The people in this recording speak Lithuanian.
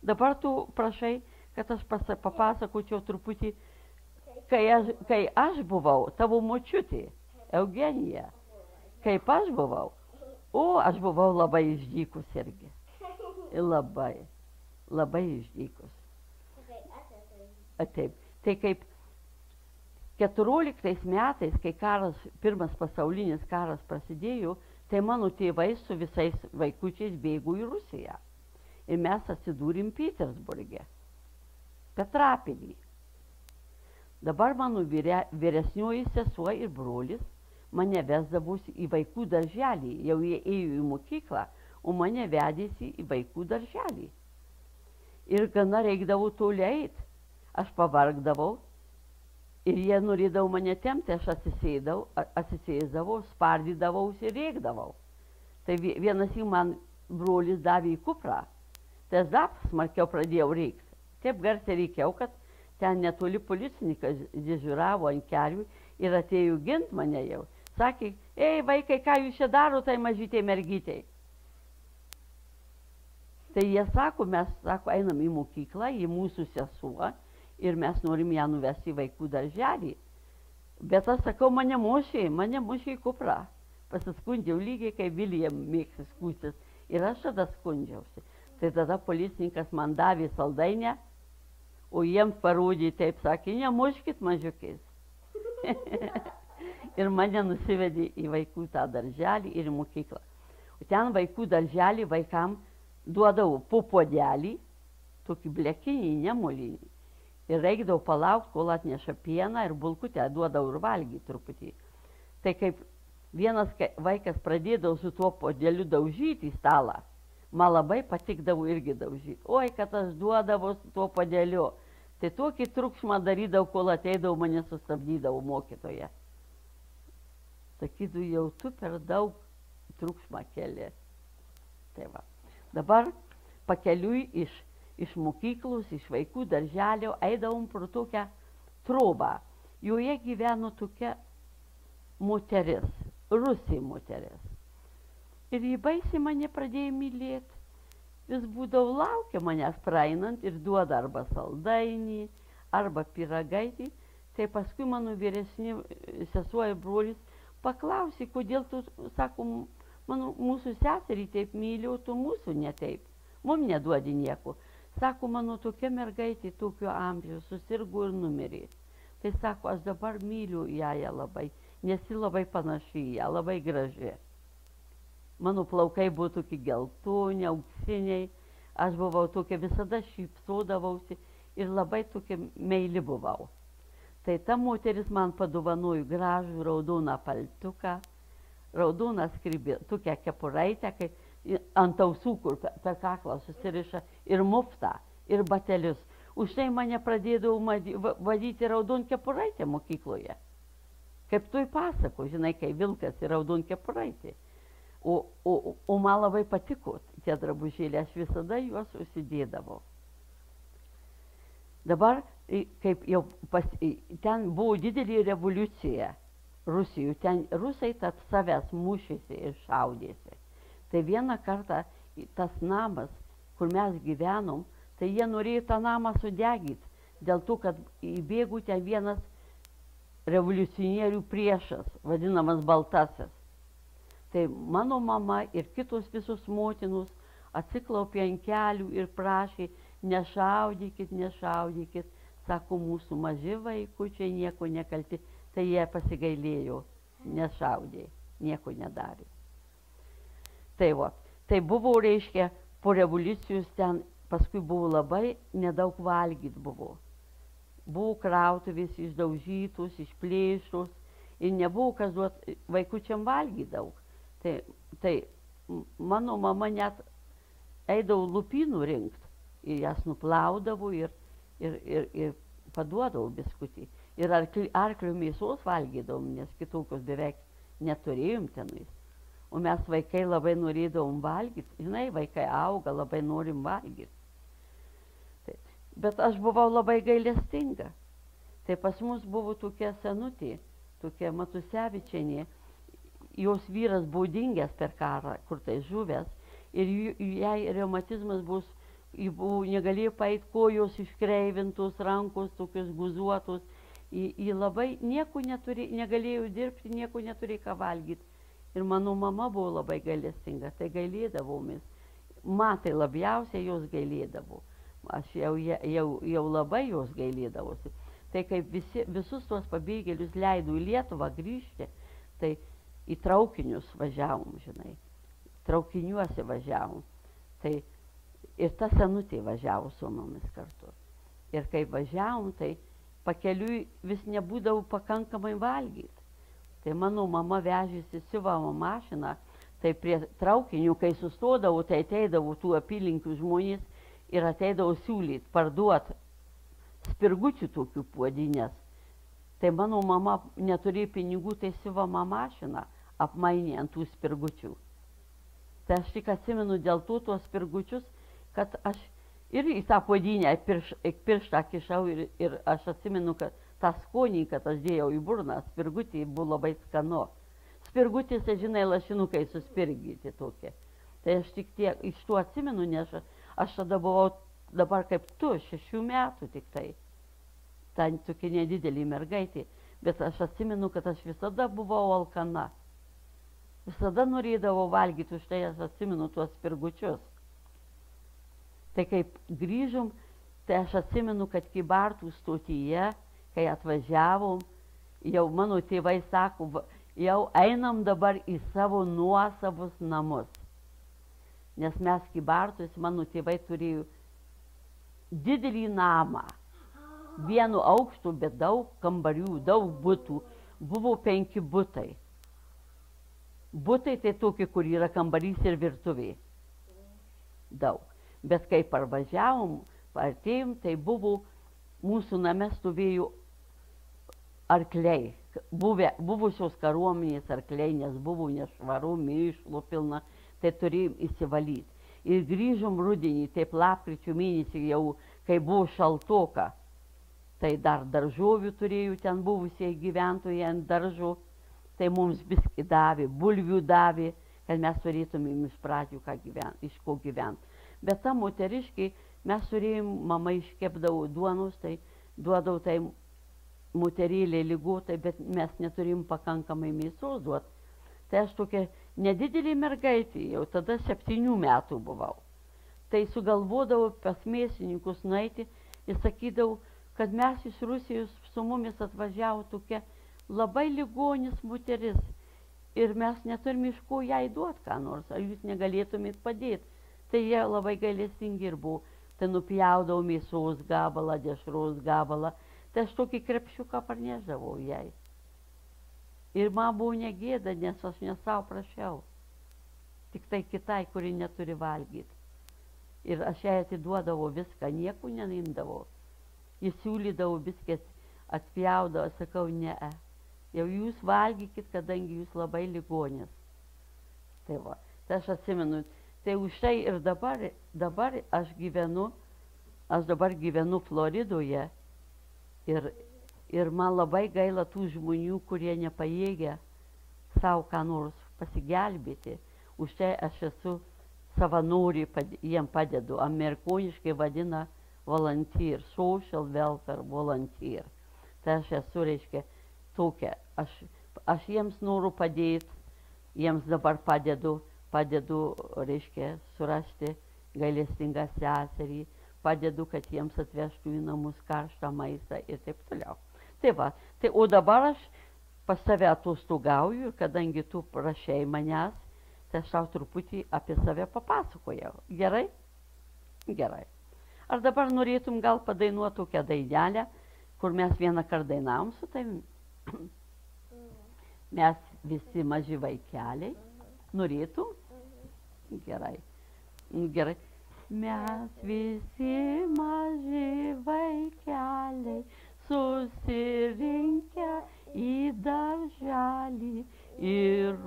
Dabar tu prašai, kad aš papasakočiau truputį, kai aš buvau, tavo močiutė, Eugenija, kaip aš buvau. O, aš buvau labai išdykus irgi. Labai, labai išdykus. Taip. Tai kaip 14 metais, kai pirmas pasaulinis karas prasidėjo, tai mano tėvai su visais vaikučiais bėgo į Rusiją. Ir mes atsidūrėm Petersburge, Petrapilį. Dabar mano vyresnioji sesuo ir brolis mane vesdavosi į vaikų darželį. Jau jie ėjo į mokyklą, o mane vedėsi į vaikų darželį. Ir gana reikdavo toli eit. Aš pavargdavau ir jie norėdavo mane tempti, aš atsisėsdavau, spardydavausi ir rėkdavau. Tai vienas jų man brolis davė į kuprą, tai aš dar smarkiau pradėjau rėkti. Taip garsiai rėkiau, kad ten netoli policininkas dežiuravo ant kelių ir atėjo gint mane jau. Sakė, ei vaikai, ką jūs čia daro, tai mažytė mergytei. Tai jie sako, mes einam į mokyklą, į mūsų sesuo, ir mes norim ją nuvesti į vaikų darželį. Bet aš sakau, mane mušė į kuprą. Pasiskundžiau lygiai, kai Vilija mėgsi skūstis. Ir aš tada skundžiausi. Tai tada policininkas man davė saldainę, o jiems parodė taip, sakė, nemuškit mažiukais. Ir mane nusivedė į vaikų tą darželį ir į mokyklą. O ten vaikų darželį vaikam duodavau po puodelį, tokį blekinį, nemolinį. Ir reikdavo palaukti, kol atneša pieną ir bulkutę duodavo ir valgyti truputį. Tai kaip vienas vaikas pradėdavo su tuo puodeliu daužyti į stalą, man labai patikdavo irgi daužyti. Oi, kad aš duodavau su tuo puodeliu. Tai tokį triukšmą darydavau, kol ateidavau, mane sustabdydavo mokytoja. Sakydavau, jau tu per daug triukšmą keli. Tai va. Dabar pakeliui iš mokyklos, iš vaikų darželio, eidavom pro tokią trobą. Joje gyveno tokia moteris, rusė moteris. Ir ji baisiai mane pradėjo mylėti. Vis būdavo laukia manęs praeinant ir duoda arba saldainį, arba pyragaitį. Tai paskui mano vyresnė sesuo ir brolis paklausė, kodėl tu, sako, mūsų seserį taip myli, o tu mūsų ne taip. Mums neduodi nieko. Sako, mano tokia mergaitė tokio amžiaus susirgo ir numirė. Tai sako, aš dabar myliu ją labai, nes ji labai panaši į ją, labai graži. Mano plaukai buvo tokie geltoni, auksiniai, aš buvau tokia, visada šypsodavausi ir labai tokia meili buvau. Tai ta moteris man padovanojo gražų raudoną paltuką, raudoną tokią kepuraitę, kai ant ausų, kur per kaklą susiriša, ir muftą, ir batelius. Už tai mane pradėdavo vadyti raudonkepuraitę mokykloje. Kaip tu pasako, žinai, kai vilkas ir raudonkepuraitė. O man labai patiko tie drabužėliai, aš visada juos užsidėdavau. Dabar, kaip jau ten buvo didelė revoliucija Rusijoje, ten rusai tarp savęs mušėsi ir šaudėsi. Tai vieną kartą tas namas, kur mes gyvenom, tai jie norėjo tą namą sudegyti, dėl to, kad įbėgo ten vienas revoliucionierių priešas, vadinamas Baltasis. Tai mano mama ir kitos visos motinos atsiklaupė ant kelių ir prašė, nešaudykit, nešaudykit, sako, mūsų maži vaikučiai nieko nekalti, tai jie pasigailėjo, nešaudė, nieko nedarė. Tai va, tai buvo, reiškia, po revoliucijos ten paskui buvo labai nedaug valgyti buvo. Buvo krautuvės išdaužytos, išplėštos ir nebuvo kas duoti vaikučiam valgyti daug. Tai mano mama net eidavo lupynų rinkti ir jas nuplaudavo ir paduodavo biskutį. Ir arklio mėsos valgydavom, nes kitokios beveik neturėjom tenais. O mes vaikai labai norėdavom valgyti. Žinai, vaikai auga, labai norim valgyti. Bet aš buvau labai gailestinga. Tai pas mus buvo tokia senutė, tokia Matusevičienė. Jos vyras buvo dingęs per karą, kur tai žuvęs. Ir jai reumatizmas bus, negalėjo paeiti kojos iškreivintos, rankos tokios guzuotos. Ji labai nieko negalėjo dirbti, nieko neturėjo ką valgyti. Ir mano mama buvo labai gailestinga, tai gailėdavomės. Matai labiausiai jos gailėdavo. Aš jau labai jos gailėdavosi. Tai kaip visus tuos pabėgėlius leido į Lietuvą grįžti, tai į traukinius važiavom, žinai. Traukiniuose važiavom. Tai ir ta senutė važiavo su mumis kartu. Ir kai važiavom, tai pakeliui vis nebūdavo pakankamai valgyti. Tai mano mama vežėsi siuvamo mašiną, tai prie traukinių, kai sustodavo, tai ateidavo tų apylinkių žmonės ir ateidavo siūlyti, parduoti spirgučių tokių puodinės. Tai mano mama neturėjo pinigų, tai siuvama mašiną apmainė ant tų spirgučių. Tai aš tik atsimenu dėl tuos spirgučius, kad aš ir į tą puodinę pirštą kišau ir aš atsimenu, kad tą skonį, kad aš dėjau į burną, spirgutį buvo labai skanu. Spirgutis, žinai, lašinukai suspirgyti tokie. Tai aš tik tiek iš to atsimenu, nes aš tada buvau dabar kaip tu, 6 metų tik tai. Ta tokia nedidelė mergaitė. Bet aš atsimenu, kad aš visada buvau alkana. Visada norėdavau valgyti, už tai aš atsimenu tuos spirgučius. Tai kaip grįžom, tai aš atsimenu, kad Kybartų stotyje, kai atvažiavom, jau mano tėvai sako, jau einam dabar į savo nuosavus namus. Nes mes Kybartus, mano tėvai turėjo didelį namą. Vienu aukštu, bet daug kambarių, daug butų. Buvo 5 butai. Butai tai tokie, kur yra kambarys ir virtuvė. Daug. Bet kai parvažiavom, artėjom, tai buvo mūsų name stovėjo arkliai. Buvusios kariuomenės arkliai, nes buvo nešvaru, mėšlo pilna, tai turėjom įsivalyti. Ir grįžom rudenį, taip lapkričio mėnesį jau, kai buvo šaltoka, tai dar daržovių turėjau ten buvusiai gyventojai ant daržo, tai mums biskį davė, bulvių davė, kad mes turėtumėm iš pradžių iš ko gyventi. Bet ta moteriškai mes turėjom, mama iškepdavo duonos, tai duodavo tai moterėlė ligotai, bet mes neturėjom pakankamai mėsos duoti. Tai aš tokia nedidelė mergaitė, jau tada 7 metų buvau. Tai sugalvodavau pas mėsininkus nueiti ir sakydavau, kad mes iš Rusijos su mumis atvažiavo tokia labai ligonis moteris ir mes neturime iš ko jai duoti ką nors, ar jūs negalėtumėt padėti. Tai jie labai gailestingi ir buvo. Tai nupjaudavau mėsos gabalą, dešros gabalą, tai aš tokį krepšiuką parnešdavau jai. Ir man buvo negėda, nes aš ne savo prašiau, tik tai kitai, kuri neturi valgyti. Ir aš jai atiduodavau viską, nieko neimdavau. Jis siūlydavo viskas, atpjaudavo, sakau, ne, jau jūs valgykit, kadangi jūs labai ligonės. Tai va, tai aš atsimenu, tai už tai ir dabar aš dabar gyvenu Floridoje ir man labai gaila tų žmonių, kurie nepajėgia savo ką nors pasigelbėti. Už tai aš esu savanoriai, jiem padedu, amerikoniškai vadina volunteer, social welfare volunteer. Tai aš esu, reiškia, tokia, aš jiems noriu padėti, jiems dabar padedu, reiškia, surasti gailestingą seserį, padedu, kad jiems atvežtų į namus karštą maistą ir taip toliau. Tai va, tai o dabar aš pas save atostogauju, kadangi tu prašei manęs, tai aš tau truputį apie save papasakojau. Gerai? Gerai. Ar dabar norėtum gal padainuoti tokią dainelę, kur mes vieną kartą dainavom su tavimi? Mes visi maži vaikeliai. Norėtum? Gerai. Gerai. Mes visi maži vaikeliai susirinkę į darželį ir